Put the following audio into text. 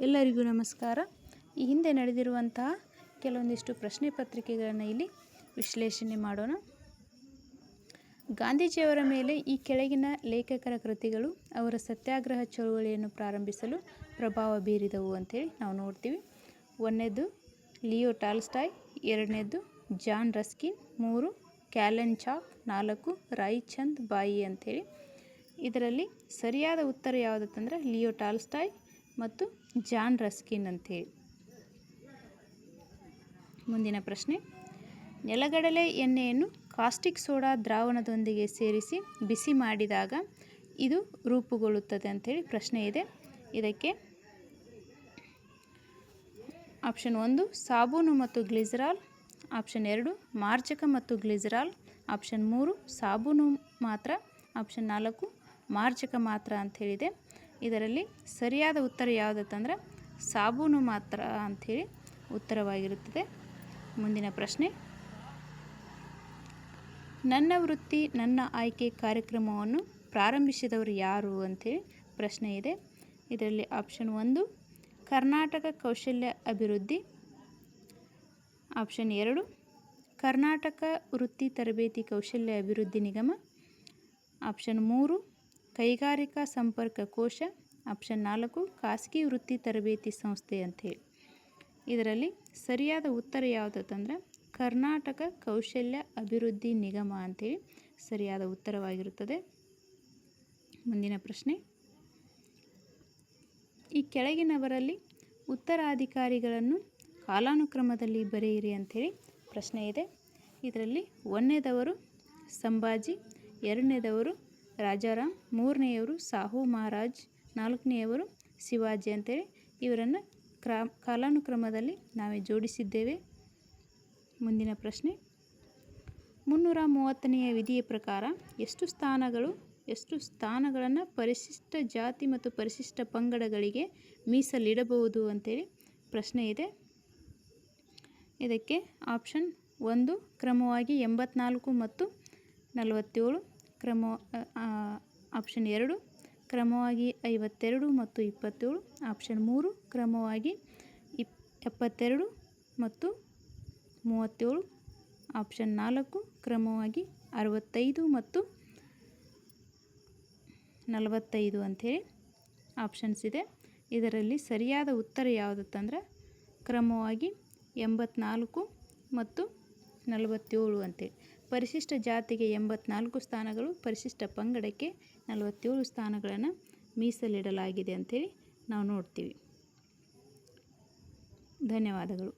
ಎಲ್ಲರಿಗೂ ನಮಸ್ಕಾರ. ಈ ಹಿಂದೆ ನಡೆದಿರುವಂತಹ ಕೆಲವೊಂದಿಷ್ಟು ಪ್ರಶ್ನೆ ಪತ್ರಿಕೆಗಳನ್ನು ಇಲ್ಲಿ ವಿಶ್ಲೇಷಣೆ ಮಾಡೋಣ. ಗಾಂಧೀಜಿಯವರ ಮೇಲೆ ಈ ಕೆಳಗಿನ ಲೇಖಕರ ಕೃತಿಗಳು ಅವರ ಸತ್ಯಾಗ್ರಹ ಚಳುವಳಿಯನ್ನು ಪ್ರಾರಂಭಿಸಲು ಪ್ರಭಾವ ಬೀರಿದವು ಅಂತೇಳಿ ನಾವು ನೋಡ್ತೀವಿ. ಒಂದನೇದು ಲಿಯೋ ಟಾಲ್ಸ್ಟಾಯ್, ಎರಡನೇದು ಜಾನ್ ರಸ್ಕಿನ್, 3 ಕ್ಯಾಲೆನ್ ಚಾಕ್, 4 ರಾಯ್ ಚಂದ್ ಬಾಯಿ ಅಂಥೇಳಿ. ಇದರಲ್ಲಿ ಸರಿಯಾದ ಉತ್ತರ ಯಾವುದಂತಂದ್ರೆ ಲಿಯೋ ಟಾಲ್ಸ್ಟಾಯ್ ಮತ್ತು ಜಾನ್ ರಸ್ಕಿನ್ ಅಂಥೇಳಿ. ಮುಂದಿನ ಪ್ರಶ್ನೆ, ನೆಲಗಡಲೆ ಎಣ್ಣೆಯನ್ನು ಕಾಸ್ಟಿಕ್ ಸೋಡಾ ದ್ರಾವಣದೊಂದಿಗೆ ಸೇರಿಸಿ ಬಿಸಿ ಮಾಡಿದಾಗ ಇದು ರೂಪುಗೊಳ್ಳುತ್ತದೆ ಅಂಥೇಳಿ ಪ್ರಶ್ನೆ ಇದೆ. ಇದಕ್ಕೆ ಆಪ್ಷನ್ 1 ಸಾಬೂನು ಮತ್ತು ಗ್ಲಿಸರಾಲ್, ಆಪ್ಷನ್ 2 ಮಾರ್ಜಕ ಮತ್ತು ಗ್ಲಿಸರಾಲ್, ಆಪ್ಷನ್ 3 ಸಾಬೂನು ಮಾತ್ರ, ಆಪ್ಷನ್ 4 ಮಾರ್ಜಕ ಮಾತ್ರ ಅಂಥೇಳಿದೆ. ಇದರಲ್ಲಿ ಸರಿಯಾದ ಉತ್ತರ ಯಾವುದಂತಂದ್ರೆ ಸಾಬೂನು ಮಾತ್ರ ಅಂಥೇಳಿ ಉತ್ತರವಾಗಿರುತ್ತದೆ. ಮುಂದಿನ ಪ್ರಶ್ನೆ, ನನ್ನ ವೃತ್ತಿ ನನ್ನ ಆಯ್ಕೆ ಕಾರ್ಯಕ್ರಮವನ್ನು ಪ್ರಾರಂಭಿಸಿದವರು ಯಾರು ಅಂಥೇಳಿ ಪ್ರಶ್ನೆ ಇದೆ. ಇದರಲ್ಲಿ ಆಪ್ಷನ್ 1 ಕರ್ನಾಟಕ ಕೌಶಲ್ಯ ಅಭಿವೃದ್ಧಿ, ಆಪ್ಷನ್ 2 ಕರ್ನಾಟಕ ವೃತ್ತಿ ತರಬೇತಿ ಕೌಶಲ್ಯ ಅಭಿವೃದ್ಧಿ ನಿಗಮ, ಆಪ್ಷನ್ 3 ಕೈಗಾರಿಕಾ ಸಂಪರ್ಕ ಕೋಶ, ಆಪ್ಷನ್ 4 ಖಾಸಗಿ ವೃತ್ತಿ ತರಬೇತಿ ಸಂಸ್ಥೆ ಅಂಥೇಳಿ. ಇದರಲ್ಲಿ ಸರಿಯಾದ ಉತ್ತರ ಯಾವುದಂತಂದ್ರೆ ಕರ್ನಾಟಕ ಕೌಶಲ್ಯ ಅಭಿವೃದ್ಧಿ ನಿಗಮ ಅಂಥೇಳಿ ಸರಿಯಾದ ಉತ್ತರವಾಗಿರುತ್ತದೆ. ಮುಂದಿನ ಪ್ರಶ್ನೆ, ಈ ಕೆಳಗಿನವರಲ್ಲಿ ಉತ್ತರಾಧಿಕಾರಿಗಳನ್ನು ಕಾಲಾನುಕ್ರಮದಲ್ಲಿ ಬರೆಯಿರಿ ಅಂಥೇಳಿ ಪ್ರಶ್ನೆ ಇದೆ. ಇದರಲ್ಲಿ ಒಂದನೇದವರು ಸಂಭಾಜಿ, ಎರಡನೇದವರು ರಾಜಾರಾಮ್, ಮೂರನೆಯವರು ಸಾಹು ಮಹಾರಾಜ್, ನಾಲ್ಕನೆಯವರು ಶಿವಾಜಿ ಅಂತೇಳಿ ಇವರನ್ನು ಕಾಲಾನುಕ್ರಮದಲ್ಲಿ ನಾವೇ ಜೋಡಿಸಿದ್ದೇವೆ. ಮುಂದಿನ ಪ್ರಶ್ನೆ, 330ನೇ ವಿಧಿಯ ಪ್ರಕಾರ ಎಷ್ಟು ಸ್ಥಾನಗಳನ್ನು ಪರಿಶಿಷ್ಟ ಜಾತಿ ಮತ್ತು ಪರಿಶಿಷ್ಟ ಪಂಗಡಗಳಿಗೆ ಮೀಸಲಿಡಬಹುದು ಅಂತೇಳಿ ಪ್ರಶ್ನೆ ಇದೆ. ಇದಕ್ಕೆ ಆಪ್ಷನ್ 1 ಕ್ರಮವಾಗಿ 84 ಮತ್ತು 47, ಆಪ್ಷನ್ 2 ಕ್ರಮವಾಗಿ 52 ಮತ್ತು 27, ಆಪ್ಷನ್ 3 ಕ್ರಮವಾಗಿ 72 ಮತ್ತು 37, ಆಪ್ಷನ್ 4 ಕ್ರಮವಾಗಿ 65 ಮತ್ತು 45 ಅಂಥೇಳಿ ಆಪ್ಷನ್ಸ್ ಇದೆ. ಇದರಲ್ಲಿ ಸರಿಯಾದ ಉತ್ತರ ಯಾವುದಂತಂದ್ರೆ ಕ್ರಮವಾಗಿ 84 ಮತ್ತು 47 ಅಂತೇಳಿ. ಪರಿಶಿಷ್ಟ ಜಾತಿಗೆ 84 ಸ್ಥಾನಗಳು, ಪರಿಶಿಷ್ಟ ಪಂಗಡಕ್ಕೆ 47 ಸ್ಥಾನಗಳನ್ನು ಮೀಸಲಿಡಲಾಗಿದೆ ಅಂಥೇಳಿ ನಾವು ನೋಡ್ತೀವಿ. ಧನ್ಯವಾದಗಳು.